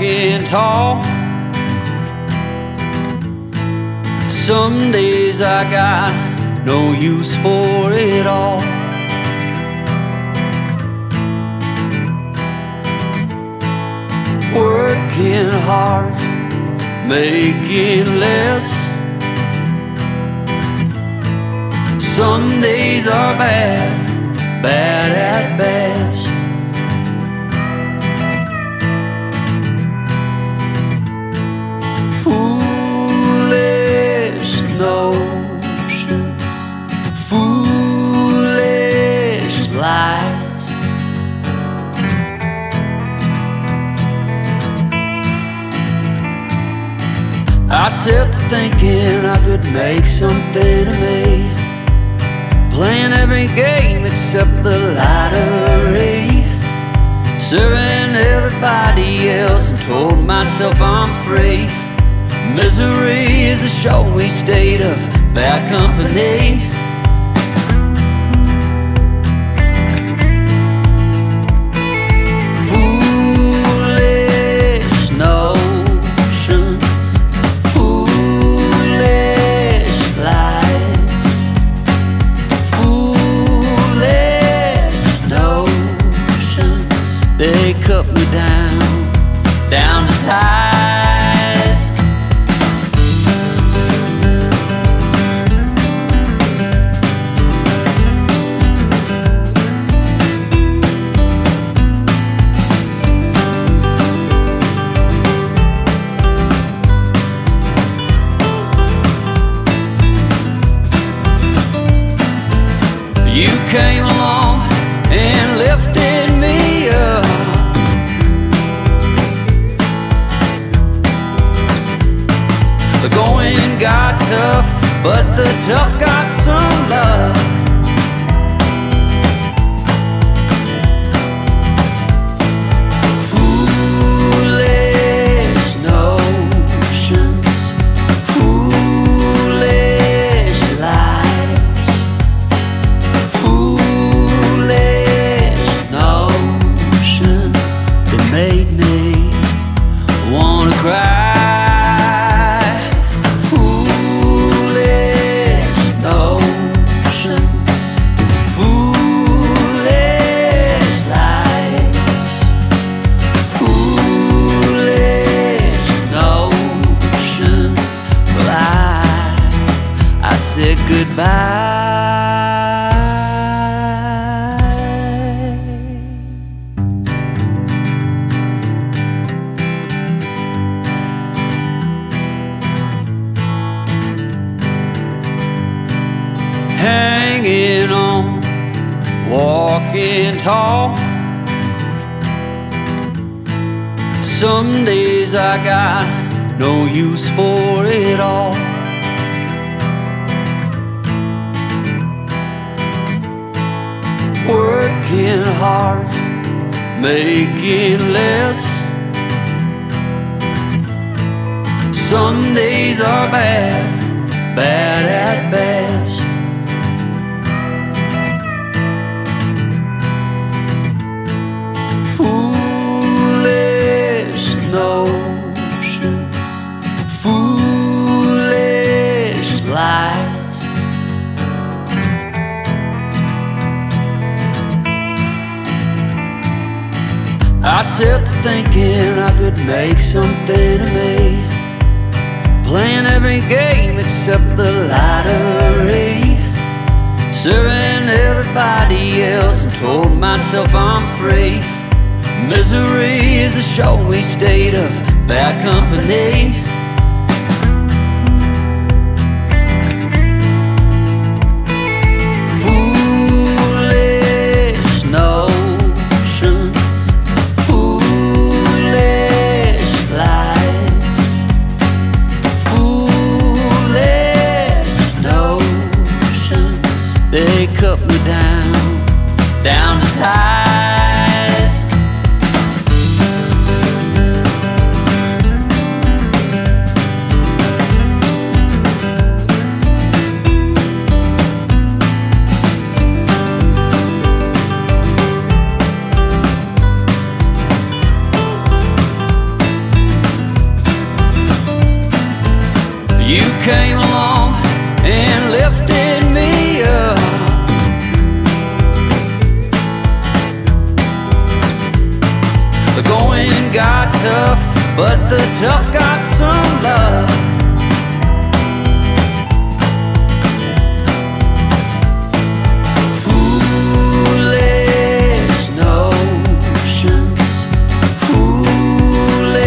walking tall. Some days I got no use for it all. Working hard, making less. Some days are bad, bad at best. Foolish notions, foolish lies. I set to thinking I could make something of me, playing every game except the lottery, serving everybody else and told myself I'm free. Misery is a showy state of bad company. Foolish notions, foolish lies. Foolish notions, they cut me down to size. You came along and lifted me up. The going got tough, but the tough got some love. Foolish notions, foolish lies. Foolish notions that made me wanna cry. Foolish notions, foolish lies. Foolish notions. Well, I said goodbye. Hanging on, walking tall. Some days I got no use for it all. Working hard, making less. Some days are bad, bad at best. Foolish notions, foolish lies. I set to thinking I could make something of me, playing every game except the lottery, serving everybody else and told myself I'm free. Misery is a showy state of bad company. Foolish notions, foolish lies. Foolish notions, they cut me down to size. You came along and lifted me up. The going got tough, but the tough got some love. Foolish notions, foolish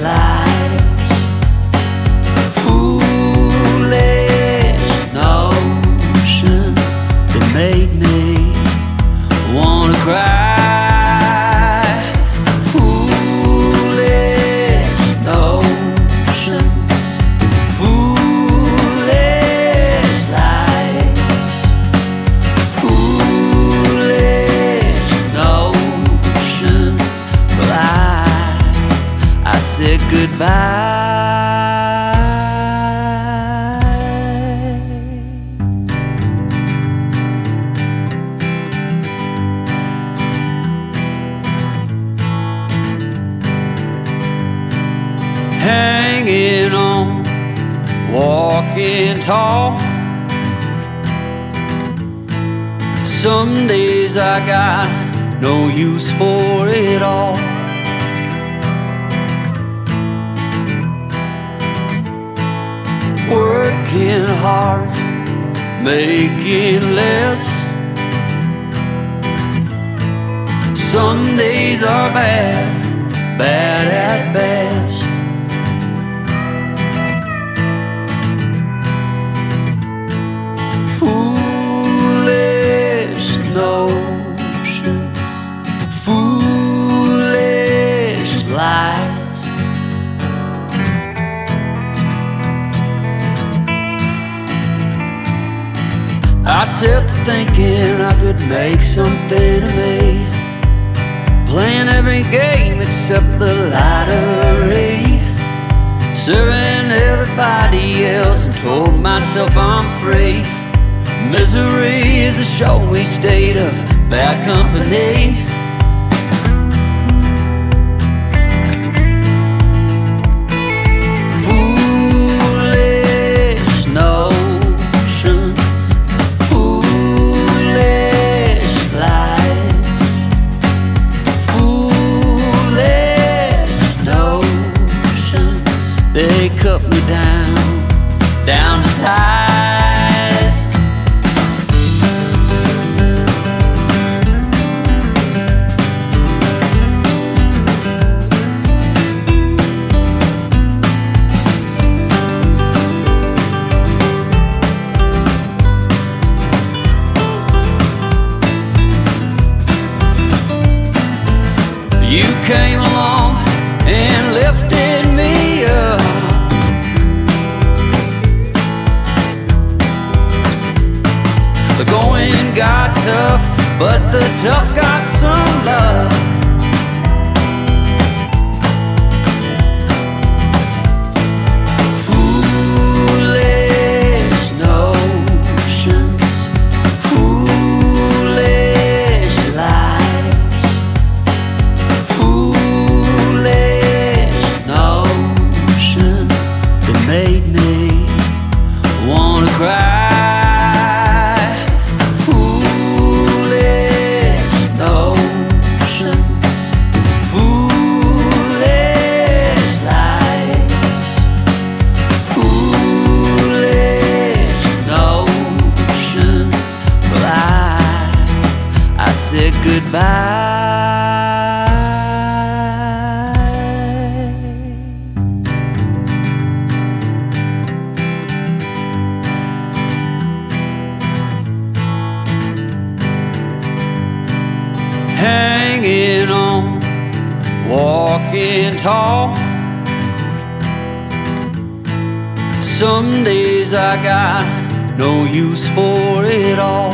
lies, foolish notions that made me wanna cry. Said goodbye. Hanging on, walking tall. Some days I got no use for it all. Working hard, making less. Some days are bad, bad at best. Foolish notions, foolish lies. I set to thinking I could make something of me, playing every game except the lottery, serving everybody else and told myself I'm free. Misery is a showy state of bad company. They cut me down to size. You came along and lifted me up. The going got tough, but the tough got some love. Foolish notions, foolish lies, foolish notions that made me wanna cry. Said goodbye. Hanging on, walking tall. Some days I got no use for it all.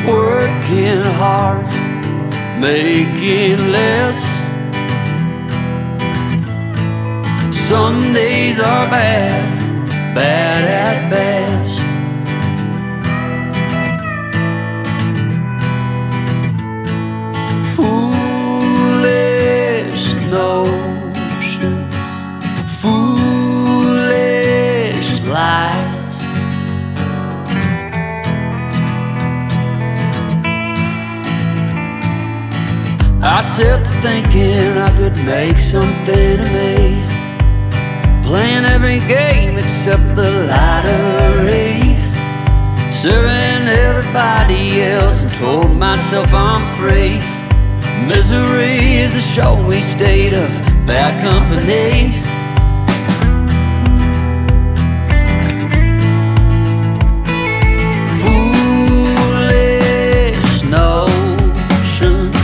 Working hard, making less. Some days are bad, bad at best. Foolish I set to thinking I could make something of me, playing every game except the lottery, serving everybody else and told myself I'm free. Misery is a showy state of bad company. Foolish notions,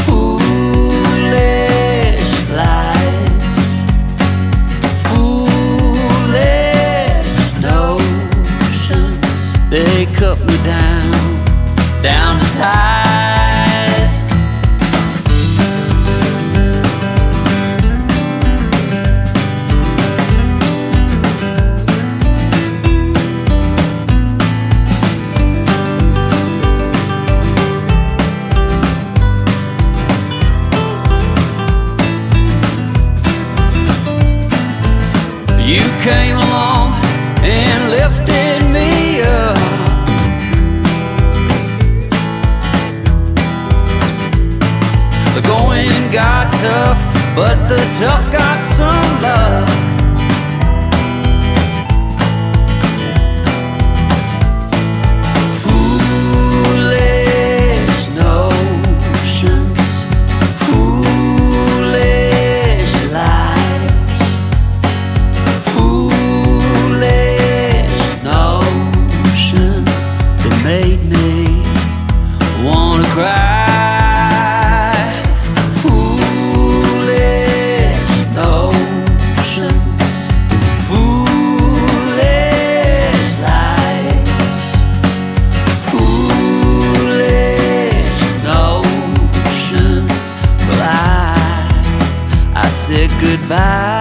foolish lies, foolish notions. They cut me down to size. You came along and lifted me up. The going got tough, but the tough got some luck. Foolish notions, foolish lies, foolish notions that made me wanna cry. Foolish notions, foolish lies, foolish notions. Well, I said goodbye.